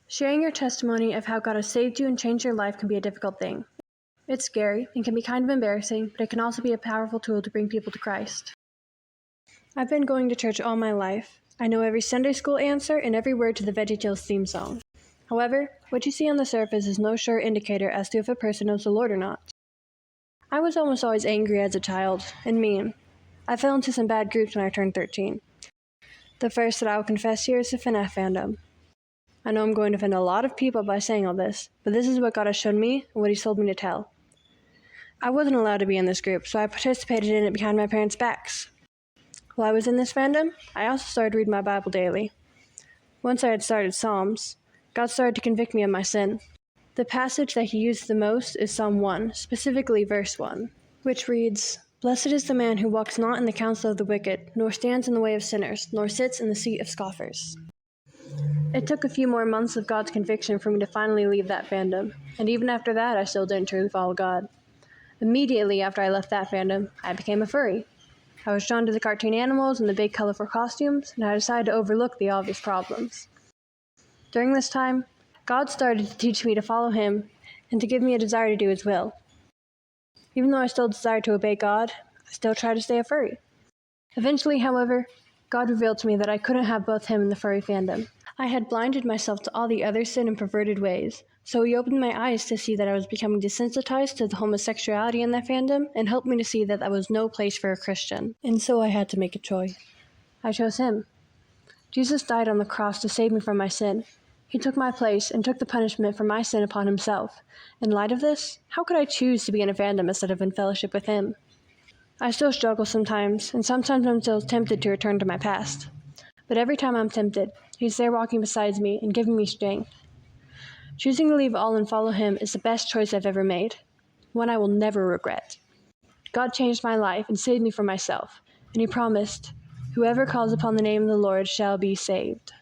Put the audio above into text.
Sharing your testimony of how God has saved you and changed your life can be a difficult thing. It's scary and can be kind of embarrassing, but it can also be a powerful tool to bring people to Christ. I've been going to church all my life. I know every Sunday school answer and every word to the VeggieTales theme song. However, what you see on the surface is no sure indicator as to if a person knows the Lord or not. I was almost always angry as a child, and mean. I fell into some bad groups when I turned 13. The first that I will confess here is the FNAF fandom. I know I'm going to offend a lot of people by saying all this, but this is what God has shown me and what He's told me to tell. I wasn't allowed to be in this group, so I participated in it behind my parents' backs. While I was in this fandom, I also started reading my Bible daily. Once I had started Psalms, God started to convict me of my sin. The passage that He used the most is Psalm 1, specifically verse 1, which reads, "Blessed is the man who walks not in the counsel of the wicked, nor stands in the way of sinners, nor sits in the seat of scoffers." It took a few more months of God's conviction for me to finally leave that fandom, and even after that, I still didn't truly follow God. Immediately after I left that fandom, I became a furry. I was drawn to the cartoon animals and the big colorful costumes, and I decided to overlook the obvious problems. During this time, God started to teach me to follow Him and to give me a desire to do His will. Even though I still desired to obey God, I still tried to stay a furry. Eventually, however, God revealed to me that I couldn't have both Him and the furry fandom. I had blinded myself to all the other sin and perverted ways, so He opened my eyes to see that I was becoming desensitized to the homosexuality in that fandom and helped me to see that was no place for a Christian. And so I had to make a choice. I chose Him. Jesus died on the cross to save me from my sin. He took my place and took the punishment for my sin upon Himself. In light of this, how could I choose to be in a fandom instead of in fellowship with Him? I still struggle sometimes, and sometimes I'm still tempted to return to my past. But every time I'm tempted, He's there walking beside me and giving me strength. Choosing to leave all and follow Him is the best choice I've ever made, one I will never regret. God changed my life and saved me from myself, and He promised, "Whoever calls upon the name of the Lord shall be saved."